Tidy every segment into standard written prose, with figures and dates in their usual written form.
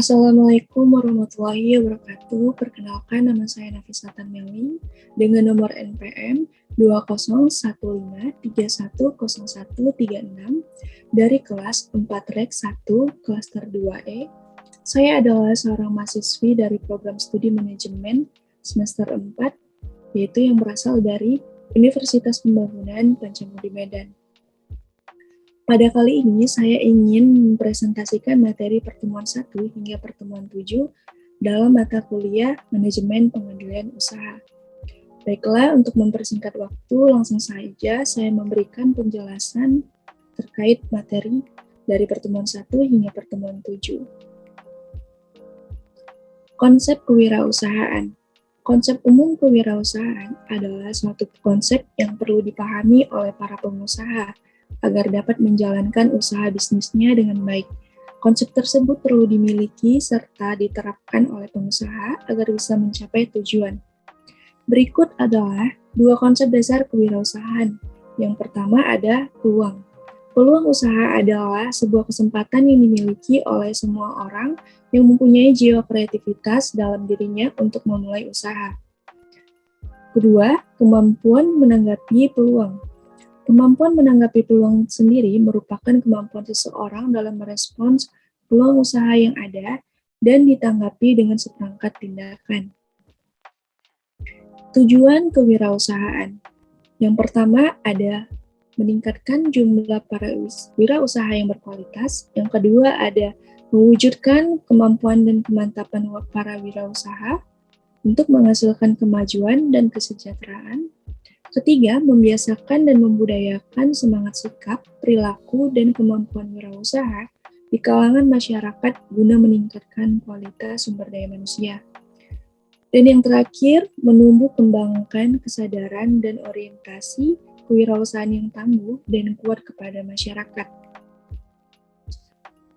Assalamualaikum warahmatullahi wabarakatuh. Perkenalkan, nama saya Nafisatan Melly dengan nomor NPM 2015310136 dari kelas 4 Rek 1 Klaster 2E. Saya adalah seorang mahasiswi dari program studi manajemen semester 4, yaitu yang berasal dari Universitas Pembangunan Pancamudi Medan. Pada kali ini, saya ingin mempresentasikan materi pertemuan 1 hingga pertemuan 7 dalam mata kuliah Manajemen Pengendalian Usaha. Baiklah, untuk mempersingkat waktu, langsung saja saya memberikan penjelasan terkait materi dari pertemuan 1 hingga pertemuan 7. Konsep kewirausahaan. Konsep umum kewirausahaan adalah suatu konsep yang perlu dipahami oleh para pengusaha agar dapat menjalankan usaha bisnisnya dengan baik. Konsep tersebut perlu dimiliki serta diterapkan oleh pengusaha agar bisa mencapai tujuan. Berikut adalah dua konsep dasar kewirausahaan. Yang pertama ada peluang. Peluang usaha adalah sebuah kesempatan yang dimiliki oleh semua orang yang mempunyai jiwa kreativitas dalam dirinya untuk memulai usaha. Kedua, kemampuan menanggapi peluang. Kemampuan menanggapi peluang sendiri merupakan kemampuan seseorang dalam merespons peluang usaha yang ada dan ditanggapi dengan seperangkat tindakan. Tujuan kewirausahaan. Yang pertama ada meningkatkan jumlah para wirausaha yang berkualitas. Yang kedua ada mewujudkan kemampuan dan kemantapan para wirausaha untuk menghasilkan kemajuan dan kesejahteraan. Ketiga, membiasakan dan membudayakan semangat sikap, perilaku, dan kemampuan wirausaha di kalangan masyarakat guna meningkatkan kualitas sumber daya manusia. Dan yang terakhir, menumbuh kembangkan kesadaran dan orientasi kewirausahaan yang tangguh dan kuat kepada masyarakat.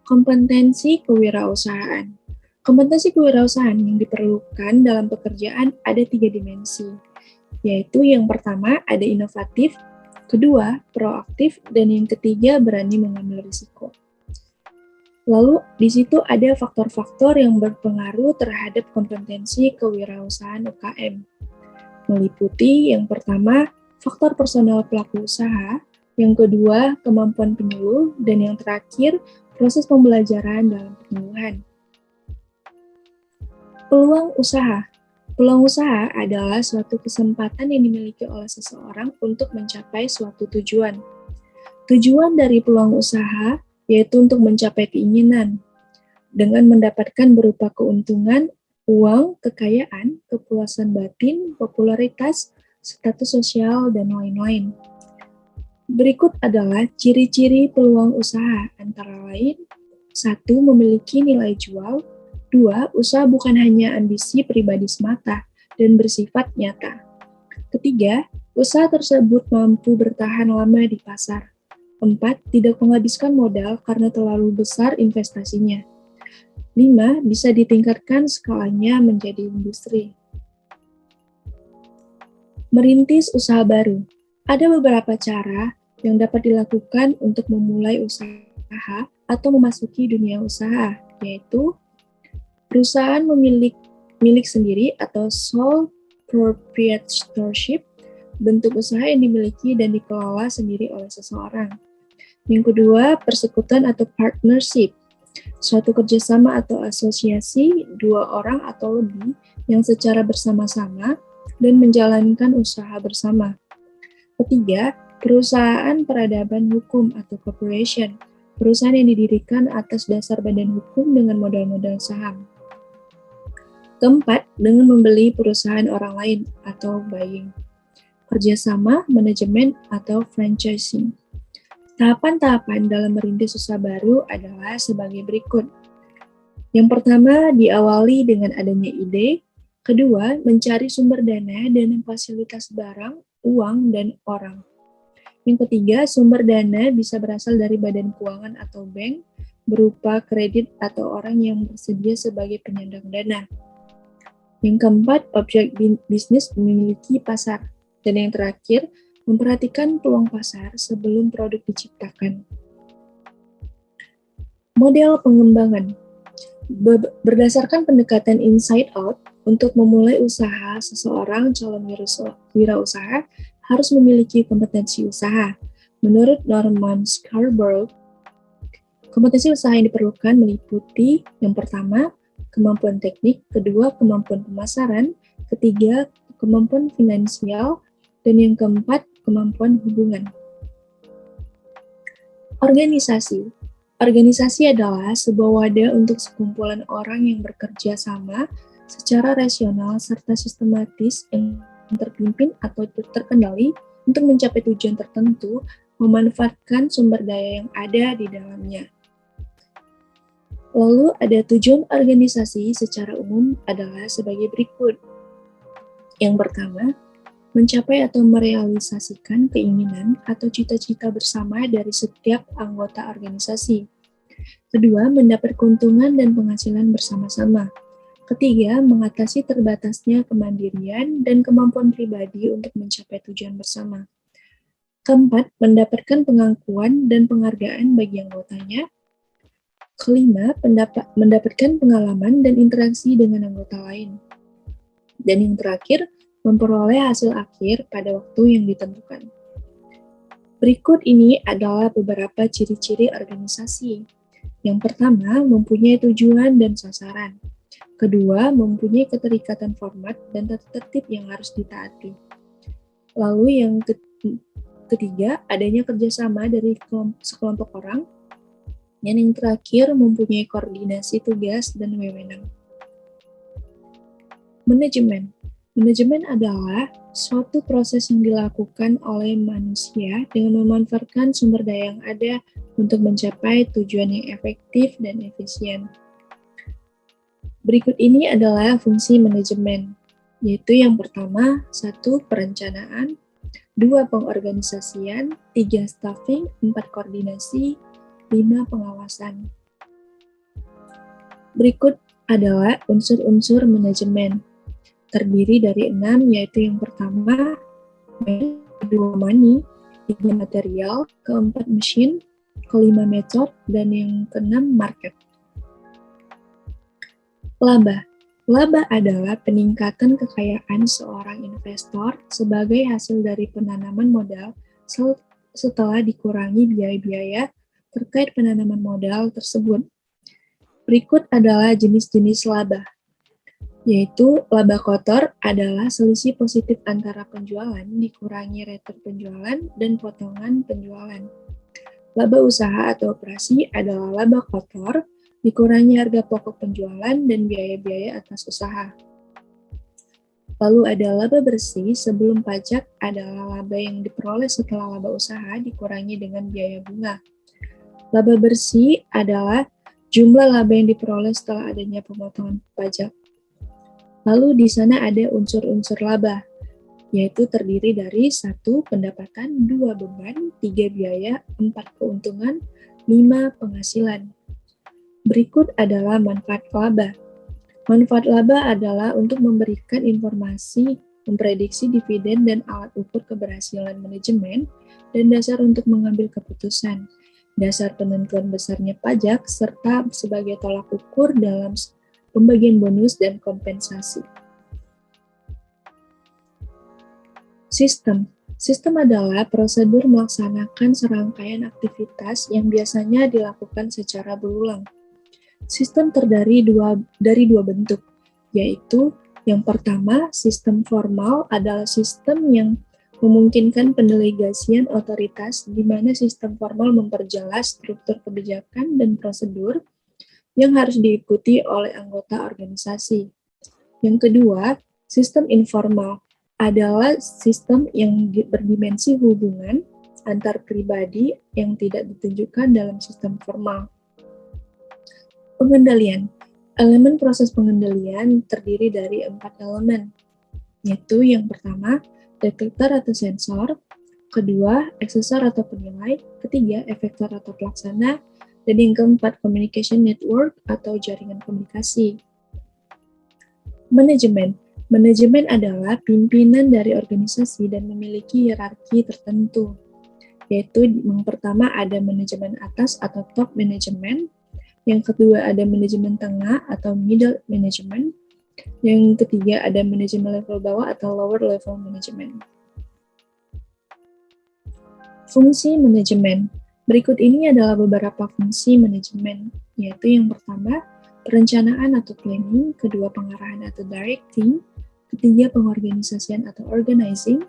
Kompetensi kewirausahaan. Kompetensi kewirausahaan yang diperlukan dalam pekerjaan ada 3 dimensi, yaitu yang pertama ada inovatif, kedua proaktif, dan yang ketiga berani mengambil risiko. Lalu di situ ada faktor-faktor yang berpengaruh terhadap kompetensi kewirausahaan UKM. Meliputi yang pertama faktor personal pelaku usaha, yang kedua kemampuan penyuluh, dan yang terakhir proses pembelajaran dalam penyuluhan. Peluang usaha. Peluang usaha adalah suatu kesempatan yang dimiliki oleh seseorang untuk mencapai suatu tujuan. Tujuan dari peluang usaha yaitu untuk mencapai keinginan, dengan mendapatkan berupa keuntungan, uang, kekayaan, kepuasan batin, popularitas, status sosial, dan lain-lain. Berikut adalah ciri-ciri peluang usaha, antara lain, 1. Memiliki nilai jual. 2. Usaha bukan hanya ambisi pribadi semata dan bersifat nyata. Ketiga, usaha tersebut mampu bertahan lama di pasar. 4. Tidak menghabiskan modal karena terlalu besar investasinya. 5. Bisa ditingkatkan skalanya menjadi industri. Merintis usaha baru. Ada beberapa cara yang dapat dilakukan untuk memulai usaha atau memasuki dunia usaha, yaitu perusahaan milik sendiri atau sole proprietorship, bentuk usaha yang dimiliki dan dikelola sendiri oleh seseorang. Yang kedua, persekutuan atau partnership, suatu kerjasama atau asosiasi 2 orang atau lebih yang secara bersama-sama dan menjalankan usaha bersama. Ketiga, perusahaan peradaban hukum atau corporation, perusahaan yang didirikan atas dasar badan hukum dengan modal-modal saham. Keempat, dengan membeli perusahaan orang lain atau buying. Kerjasama, manajemen, atau franchising. Tahapan-tahapan dalam merintis usaha baru adalah sebagai berikut. Yang pertama, diawali dengan adanya ide. Kedua, mencari sumber dana dan fasilitas barang, uang, dan orang. Yang ketiga, sumber dana bisa berasal dari badan keuangan atau bank, berupa kredit atau orang yang bersedia sebagai penyandang dana. Yang keempat, objek bisnis memiliki pasar. Dan yang terakhir, memperhatikan peluang pasar sebelum produk diciptakan. Model pengembangan. Berdasarkan pendekatan inside out, untuk memulai usaha, seseorang calon wirausaha harus memiliki kompetensi usaha. Menurut Norman Scarborough, kompetensi usaha yang diperlukan meliputi yang pertama, kemampuan teknik, kedua, kemampuan pemasaran, ketiga, kemampuan finansial, dan yang keempat, kemampuan hubungan. Organisasi. Organisasi adalah sebuah wadah untuk sekumpulan orang yang bekerja sama secara rasional serta sistematis yang terpimpin atau terkendali untuk mencapai tujuan tertentu, memanfaatkan sumber daya yang ada di dalamnya. Lalu ada tujuan organisasi secara umum adalah sebagai berikut. Yang pertama, mencapai atau merealisasikan keinginan atau cita-cita bersama dari setiap anggota organisasi. Kedua, mendapat keuntungan dan penghasilan bersama-sama. Ketiga, mengatasi terbatasnya kemandirian dan kemampuan pribadi untuk mencapai tujuan bersama. Keempat, mendapatkan pengakuan dan penghargaan bagi anggotanya. Kelima, mendapatkan pengalaman dan interaksi dengan anggota lain. Dan yang terakhir, memperoleh hasil akhir pada waktu yang ditentukan. Berikut ini adalah beberapa ciri-ciri organisasi. Yang pertama, mempunyai tujuan dan sasaran. Kedua, mempunyai keterikatan format dan tata tertib yang harus ditaati. Lalu yang ketiga, adanya kerjasama dari sekelompok orang. Dan yang terakhir, mempunyai koordinasi tugas dan wewenang. Manajemen. Manajemen adalah suatu proses yang dilakukan oleh manusia dengan memanfaatkan sumber daya yang ada untuk mencapai tujuan yang efektif dan efisien. Berikut ini adalah fungsi manajemen, yaitu yang pertama, 1. Perencanaan, 2. Pengorganisasian, 3. Staffing, 4. Koordinasi, 5. Pengawasan. Berikut adalah unsur-unsur manajemen. Terdiri dari 6, yaitu yang pertama, kedua money, 3 material, keempat machine, kelima method, dan yang keenam market. Laba. Laba adalah peningkatan kekayaan seorang investor sebagai hasil dari penanaman modal setelah dikurangi biaya-biaya terkait penanaman modal tersebut. Berikut adalah jenis-jenis laba, yaitu laba kotor adalah selisih positif antara penjualan dikurangi return penjualan dan potongan penjualan. Laba usaha atau operasi adalah laba kotor dikurangi harga pokok penjualan dan biaya-biaya atas usaha. Lalu ada laba bersih sebelum pajak adalah laba yang diperoleh setelah laba usaha dikurangi dengan biaya bunga. Laba bersih adalah jumlah laba yang diperoleh setelah adanya pemotongan pajak. Lalu di sana ada unsur-unsur laba, yaitu terdiri dari 1. Pendapatan, 2. Beban, 3. Biaya, 4. Keuntungan, 5. Penghasilan. Berikut adalah manfaat laba. Manfaat laba adalah untuk memberikan informasi, memprediksi dividen dan alat ukur keberhasilan manajemen, dan dasar untuk mengambil keputusan, dasar penentuan besarnya pajak, serta sebagai tolak ukur dalam pembagian bonus dan kompensasi. Sistem. Sistem adalah prosedur melaksanakan serangkaian aktivitas yang biasanya dilakukan secara berulang. Sistem terdiri dari dua bentuk, yaitu yang pertama, sistem formal adalah sistem yang memungkinkan pendelegasian otoritas di mana sistem formal memperjelas struktur kebijakan dan prosedur yang harus diikuti oleh anggota organisasi. Yang kedua, sistem informal adalah sistem yang berdimensi hubungan antar pribadi yang tidak ditunjukkan dalam sistem formal. Pengendalian. Elemen proses pengendalian terdiri dari 4 elemen, yaitu yang pertama, detektor atau sensor, kedua, eksesor atau penilai, ketiga, efektor atau pelaksana, dan yang keempat, communication network atau jaringan komunikasi. Manajemen. Manajemen adalah pimpinan dari organisasi dan memiliki hierarki tertentu, yaitu yang pertama ada manajemen atas atau top management, Yang kedua ada manajemen tengah atau middle management. Yang ketiga ada manajemen level bawah atau lower level management. Fungsi manajemen. Berikut ini adalah beberapa fungsi manajemen, yaitu yang pertama, perencanaan atau planning, kedua pengarahan atau directing, ketiga pengorganisasian atau organizing,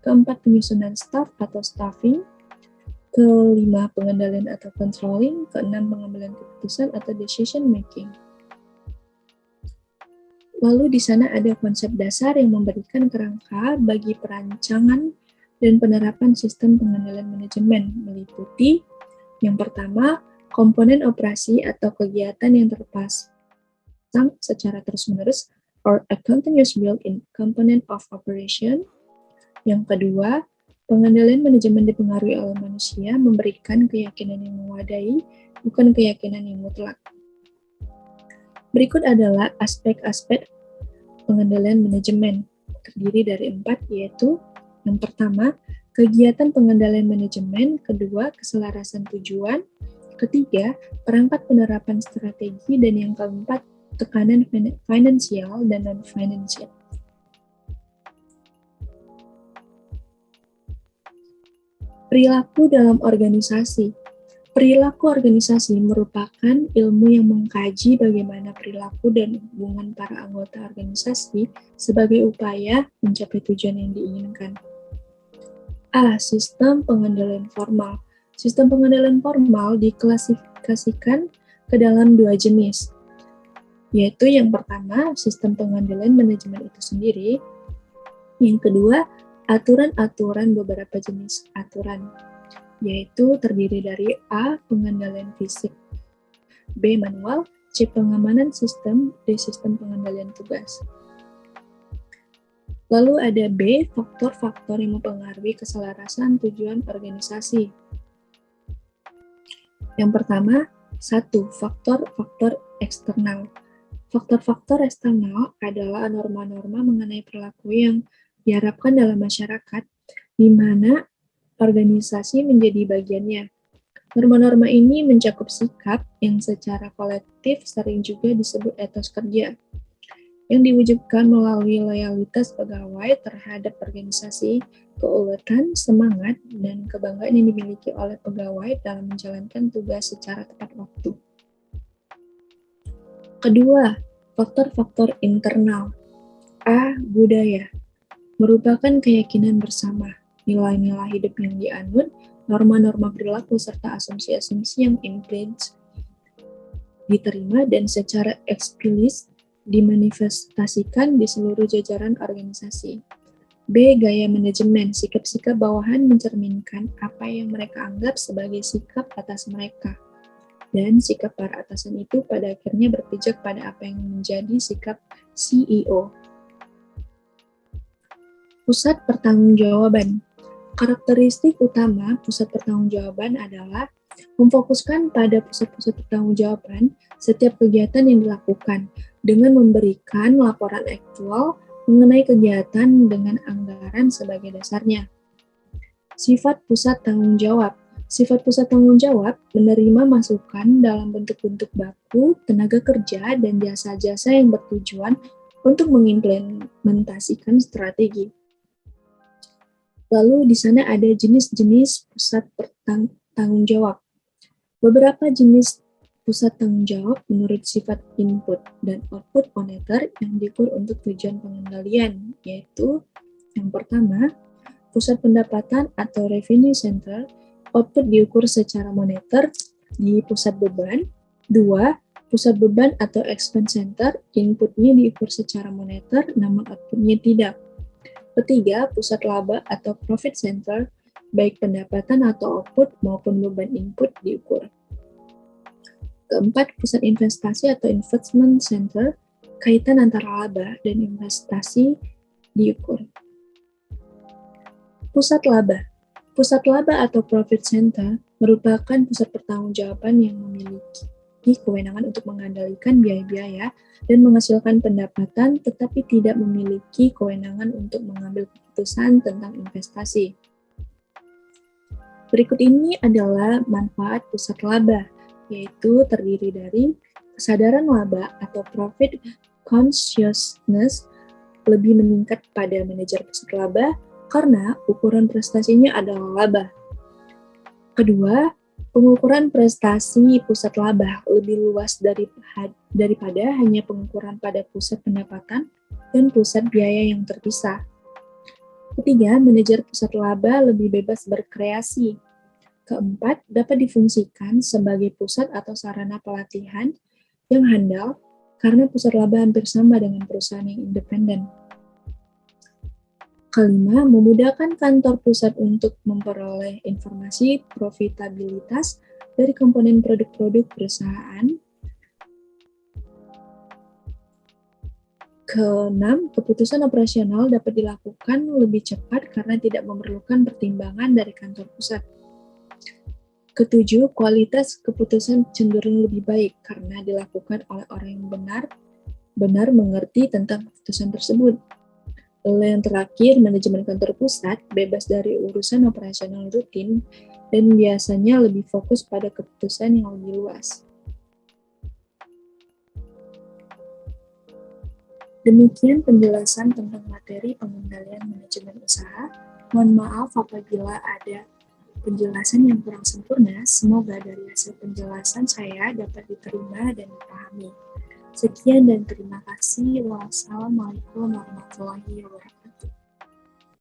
keempat penyusunan staff atau staffing, kelima pengendalian atau controlling, keenam pengambilan keputusan atau decision making. Lalu di sana ada konsep dasar yang memberikan kerangka bagi perancangan dan penerapan sistem pengendalian manajemen, meliputi yang pertama, komponen operasi atau kegiatan yang terpasang secara terus-menerus or a continuous built-in component of operation. Yang kedua, pengendalian manajemen dipengaruhi oleh manusia, memberikan keyakinan yang memadai, bukan keyakinan yang mutlak. Berikut adalah aspek-aspek pengendalian manajemen, terdiri dari 4, yaitu yang pertama, kegiatan pengendalian manajemen, kedua, keselarasan tujuan, ketiga, perangkat penerapan strategi, dan yang keempat, tekanan finansial dan non-finansial. Perilaku dalam organisasi. Perilaku organisasi merupakan ilmu yang mengkaji bagaimana perilaku dan hubungan para anggota organisasi sebagai upaya mencapai tujuan yang diinginkan. A. Sistem pengendalian formal. Sistem pengendalian formal diklasifikasikan ke dalam 2 jenis, yaitu yang pertama, sistem pengendalian manajemen itu sendiri, yang kedua, aturan-aturan beberapa jenis aturan, yaitu terdiri dari A. Pengendalian fisik, B. Manual, C. Pengamanan sistem, D. Sistem pengendalian tugas. Lalu ada B. Faktor-faktor yang mempengaruhi keselarasan tujuan organisasi. Yang pertama, 1. Faktor-faktor eksternal. Faktor-faktor eksternal adalah norma-norma mengenai perilaku yang diharapkan dalam masyarakat, di mana organisasi menjadi bagiannya. Norma-norma ini mencakup sikap yang secara kolektif sering juga disebut etos kerja, yang diwujudkan melalui loyalitas pegawai terhadap organisasi, keuletan, semangat, dan kebanggaan yang dimiliki oleh pegawai dalam menjalankan tugas secara tepat waktu. Kedua, faktor-faktor internal. A. Budaya. Merupakan keyakinan bersama, nilai-nilai hidup yang dianut, norma-norma perilaku, serta asumsi-asumsi yang implisit diterima dan secara eksplisit dimanifestasikan di seluruh jajaran organisasi. B. Gaya manajemen. Sikap-sikap bawahan mencerminkan apa yang mereka anggap sebagai sikap atas mereka. Dan sikap para atasan itu pada akhirnya berpijak pada apa yang menjadi sikap CEO. Pusat pertanggungjawaban. Karakteristik utama pusat pertanggungjawaban adalah memfokuskan pada pusat-pusat pertanggungjawaban setiap kegiatan yang dilakukan dengan memberikan laporan aktual mengenai kegiatan dengan anggaran sebagai dasarnya. Sifat pusat tanggung jawab. Sifat pusat tanggung jawab menerima masukan dalam bentuk-bentuk baku, tenaga kerja, dan jasa-jasa yang bertujuan untuk mengimplementasikan strategi. Lalu di sana ada jenis-jenis pusat tanggung jawab. Beberapa jenis pusat tanggung jawab menurut sifat input dan output moneter yang diukur untuk tujuan pengendalian, yaitu yang pertama, pusat pendapatan atau revenue center, output diukur secara moneter di pusat beban. Dua, pusat beban atau expense center, inputnya diukur secara moneter, namun outputnya tidak. Ketiga, pusat laba atau profit center, baik pendapatan atau output maupun beban input diukur. Keempat, pusat investasi atau investment center, kaitan antara laba dan investasi diukur. Pusat laba. Pusat laba atau profit center merupakan pusat pertanggungjawaban yang memiliki kewenangan untuk mengendalikan biaya-biaya dan menghasilkan pendapatan, tetapi tidak memiliki kewenangan untuk mengambil keputusan tentang investasi. Berikut ini adalah manfaat pusat laba. yaitu terdiri dari kesadaran laba atau profit consciousness lebih meningkat pada manajer pusat laba karena ukuran prestasinya adalah laba. Kedua, pengukuran prestasi pusat laba lebih luas daripada hanya pengukuran pada pusat pendapatan dan pusat biaya yang terpisah. Ketiga, manajer pusat laba lebih bebas berkreasi. Keempat, dapat difungsikan sebagai pusat atau sarana pelatihan yang handal karena pusat laba hampir sama dengan perusahaan yang independen. Kelima, memudahkan kantor pusat untuk memperoleh informasi profitabilitas dari komponen produk-produk perusahaan. Keenam, keputusan operasional dapat dilakukan lebih cepat karena tidak memerlukan pertimbangan dari kantor pusat. Ketujuh, kualitas keputusan cenderung lebih baik karena dilakukan oleh orang yang benar mengerti tentang keputusan tersebut. Lalu yang terakhir, manajemen kantor pusat bebas dari urusan operasional rutin dan biasanya lebih fokus pada keputusan yang lebih luas. Demikian penjelasan tentang materi pengendalian manajemen usaha. Mohon maaf apabila ada penjelasan yang kurang sempurna. Semoga dari hasil penjelasan saya dapat diterima dan dipahami. Sekian dan terima kasih. Wassalamualaikum warahmatullahi wabarakatuh.